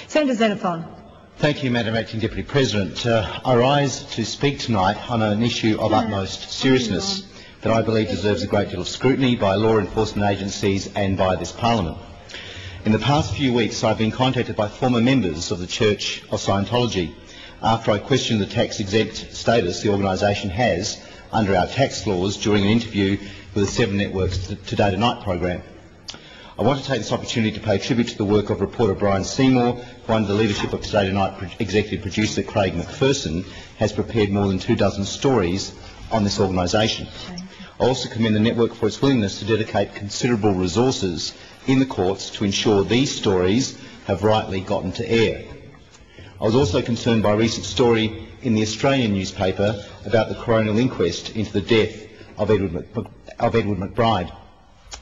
Senator Xenophon. Thank you, Madam Acting Deputy President. I rise to speak tonight on an issue of utmost seriousness that I believe deserves a great deal of scrutiny by law enforcement agencies and by this Parliament. In the past few weeks, I've been contacted by former members of the Church of Scientology after I questioned the tax-exempt status the organisation has under our tax laws during an interview with the 7 Network's Today Tonight program. I want to take this opportunity to pay tribute to the work of reporter Brian Seymour, who under the leadership of Today Tonight executive producer Craig McPherson has prepared more than 24 stories on this organisation. I also commend the network for its willingness to dedicate considerable resources in the courts to ensure these stories have rightly gotten to air. I was also concerned by a recent story in the Australian newspaper about the coronial inquest into the death of Edward McBride.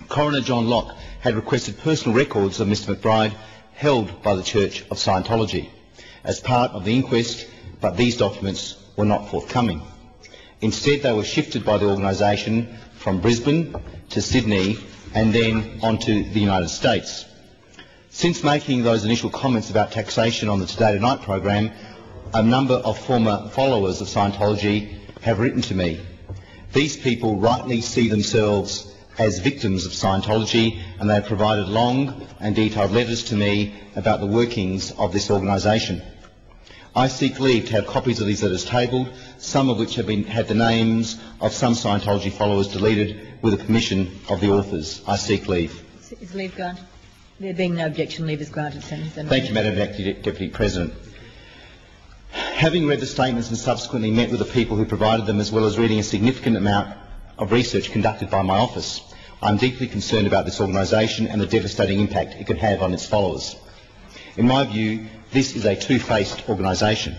Coroner John Locke had requested personal records of Mr McBride held by the Church of Scientology as part of the inquest, but these documents were not forthcoming. Instead, they were shifted by the organisation from Brisbane to Sydney and then on to the United States. Since making those initial comments about taxation on the Today Tonight program, a number of former followers of Scientology have written to me. These people rightly see themselves as victims of Scientology, and they have provided long and detailed letters to me about the workings of this organisation. I seek leave to have copies of these letters tabled, some of which have had the names of some Scientology followers deleted with the permission of the authors. I seek leave. Is leave granted? There being no objection, leave is granted, Senator. Thank you, Madam Acting Deputy President. Having read the statements and subsequently met with the people who provided them, as well as reading a significant amount of research conducted by my office, I am deeply concerned about this organisation and the devastating impact it can have on its followers. In my view, this is a two-faced organisation.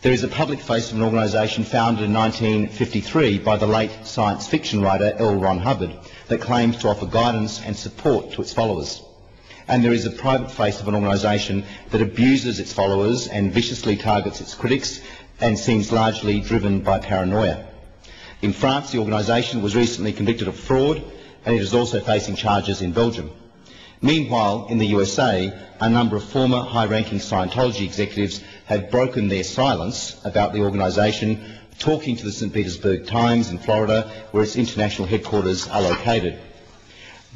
There is a public face of an organisation founded in 1953 by the late science fiction writer L. Ron Hubbard that claims to offer guidance and support to its followers. And there is a private face of an organisation that abuses its followers and viciously targets its critics and seems largely driven by paranoia. In France, the organisation was recently convicted of fraud, and it is also facing charges in Belgium. Meanwhile, in the USA, a number of former high-ranking Scientology executives have broken their silence about the organisation, talking to the St. Petersburg Times in Florida, where its international headquarters are located.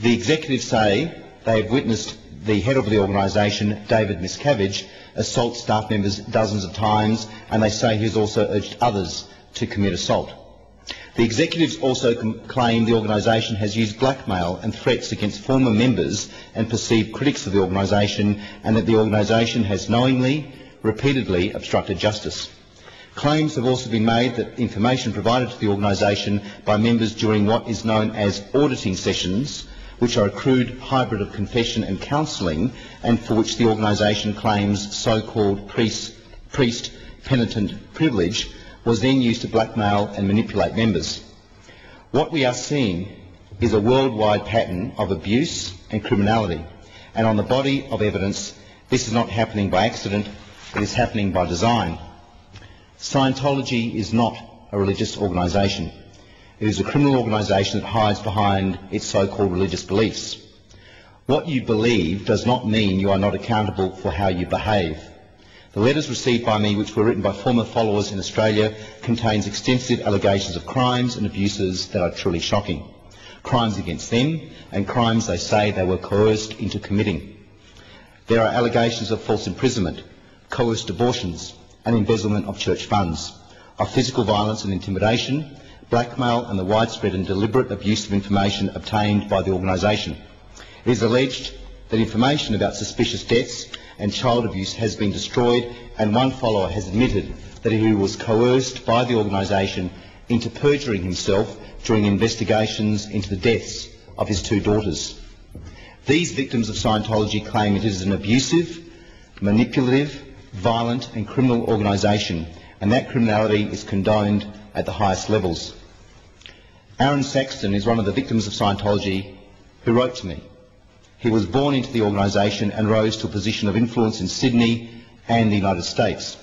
The executives say they have witnessed the head of the organisation, David Miscavige, assault staff members dozens of times, and they say he has also urged others to commit assault. The executives also claim the organisation has used blackmail and threats against former members and perceived critics of the organisation, and that the organisation has knowingly, repeatedly obstructed justice. Claims have also been made that information provided to the organisation by members during what is known as auditing sessions, which are a crude hybrid of confession and counselling, and for which the organisation claims so-called priest penitent privilege, was then used to blackmail and manipulate members. What we are seeing is a worldwide pattern of abuse and criminality, and on the body of evidence, this is not happening by accident, it is happening by design. Scientology is not a religious organisation. It is a criminal organisation that hides behind its so-called religious beliefs. What you believe does not mean you are not accountable for how you behave. The letters received by me, which were written by former followers in Australia, contains extensive allegations of crimes and abuses that are truly shocking. Crimes against them and crimes they say they were coerced into committing. There are allegations of false imprisonment, coerced abortions and embezzlement of church funds, of physical violence and intimidation, blackmail and the widespread and deliberate abuse of information obtained by the organisation. It is alleged that information about suspicious deaths and child abuse has been destroyed, and one follower has admitted that he was coerced by the organisation into perjuring himself during investigations into the deaths of his 2 daughters. These victims of Scientology claim it is an abusive, manipulative, violent and criminal organisation, and that criminality is condoned at the highest levels. Aaron Saxton is one of the victims of Scientology who wrote to me. He was born into the organisation and rose to a position of influence in Sydney and the United States.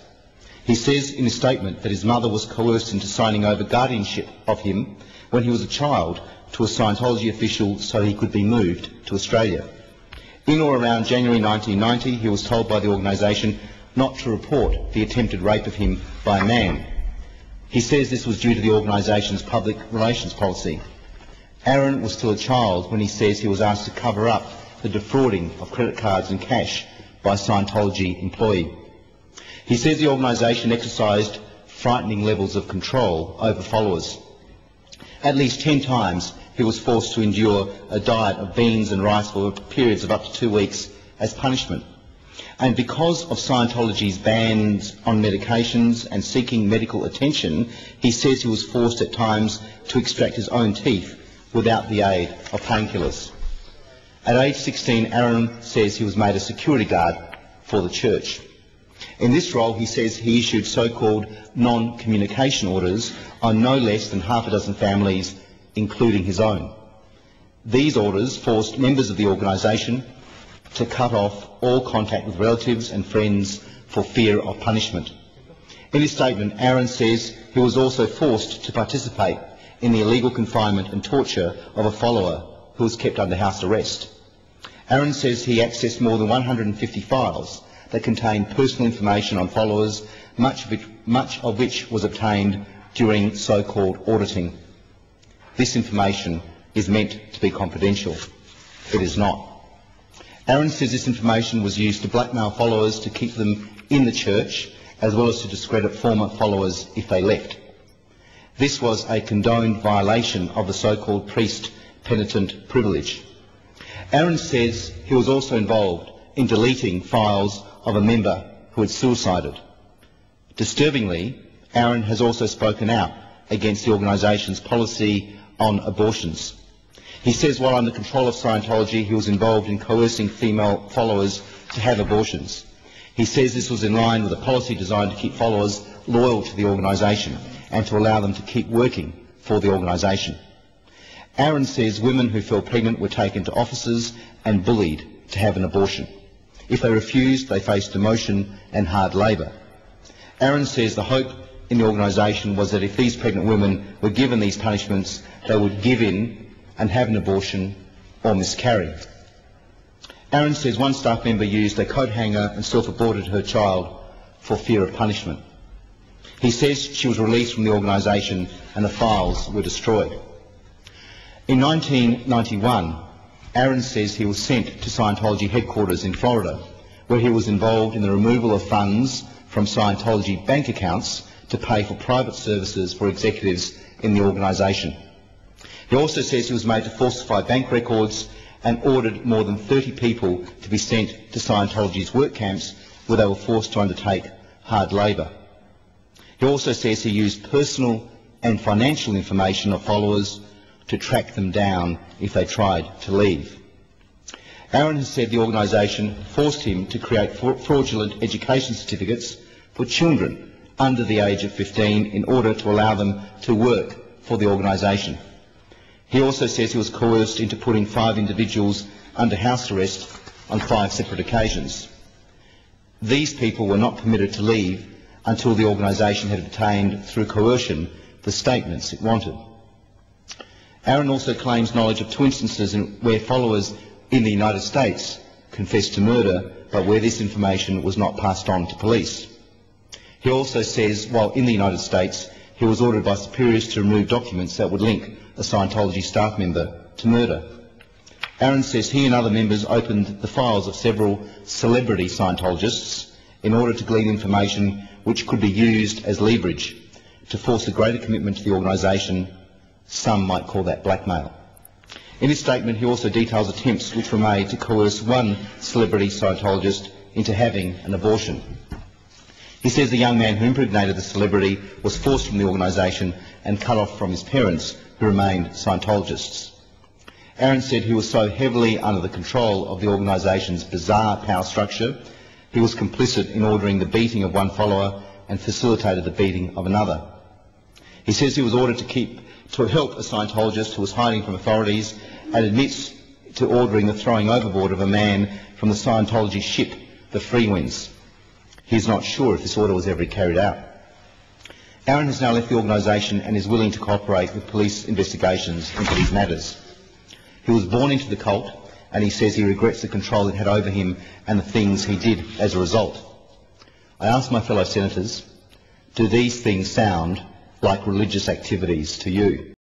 He says in his statement that his mother was coerced into signing over guardianship of him when he was a child to a Scientology official so he could be moved to Australia. In or around January 1990, he was told by the organisation not to report the attempted rape of him by a man. He says this was due to the organisation's public relations policy. Aaron was still a child when he says he was asked to cover up the defrauding of credit cards and cash by a Scientology employee. He says the organisation exercised frightening levels of control over followers. At least 10 times he was forced to endure a diet of beans and rice for periods of up to 2 weeks as punishment. And because of Scientology's bans on medications and seeking medical attention, he says he was forced at times to extract his own teeth without the aid of painkillers. At age 16, Aaron says he was made a security guard for the church. In this role, he says he issued so-called non-communication orders on no less than half a dozen families, including his own. These orders forced members of the organisation to cut off all contact with relatives and friends for fear of punishment. In his statement, Aaron says he was also forced to participate in the illegal confinement and torture of a follower who was kept under house arrest. Aaron says he accessed more than 150 files that contained personal information on followers, much of which was obtained during so-called auditing. This information is meant to be confidential. It is not. Aaron says this information was used to blackmail followers to keep them in the church, as well as to discredit former followers if they left. This was a condoned violation of the so-called priest-penitent privilege. Aaron says he was also involved in deleting files of a member who had suicided. Disturbingly, Aaron has also spoken out against the organisation's policy on abortions. He says while under control of Scientology, he was involved in coercing female followers to have abortions. He says this was in line with a policy designed to keep followers loyal to the organisation and to allow them to keep working for the organisation. Aaron says women who fell pregnant were taken to offices and bullied to have an abortion. If they refused, they faced demotion and hard labour. Aaron says the hope in the organisation was that if these pregnant women were given these punishments, they would give in and have an abortion or miscarry. Aaron says one staff member used a coat hanger and self-aborted her child for fear of punishment. He says she was released from the organisation and the files were destroyed. In 1991, Aaron says he was sent to Scientology headquarters in Florida, where he was involved in the removal of funds from Scientology bank accounts to pay for private services for executives in the organisation. He also says he was made to falsify bank records and ordered more than 30 people to be sent to Scientology's work camps where they were forced to undertake hard labour. He also says he used personal and financial information of followers to track them down if they tried to leave. Aaron has said the organisation forced him to create fraudulent education certificates for children under the age of 15 in order to allow them to work for the organisation. He also says he was coerced into putting 5 individuals under house arrest on 5 separate occasions. These people were not permitted to leave until the organisation had obtained, through coercion, the statements it wanted. Aaron also claims knowledge of 2 instances where followers in the United States confessed to murder, but where this information was not passed on to police. He also says while in the United States, he was ordered by superiors to remove documents that would link a Scientology staff member to murder. Aaron says he and other members opened the files of several celebrity Scientologists in order to glean information which could be used as leverage to force a greater commitment to the organisation. Some might call that blackmail. In his statement, he also details attempts which were made to coerce one celebrity Scientologist into having an abortion. He says the young man who impregnated the celebrity was forced from the organisation and cut off from his parents, who remained Scientologists. Aaron said he was so heavily under the control of the organisation's bizarre power structure, he was complicit in ordering the beating of one follower and facilitated the beating of another. He says he was ordered to help a Scientologist who was hiding from authorities and admits to ordering the throwing overboard of a man from the Scientology ship, the Freewinds. He is not sure if this order was ever carried out. Aaron has now left the organisation and is willing to cooperate with police investigations into these matters. He was born into the cult and he says he regrets the control it had over him and the things he did as a result. I ask my fellow senators, do these things sound like religious activities to you?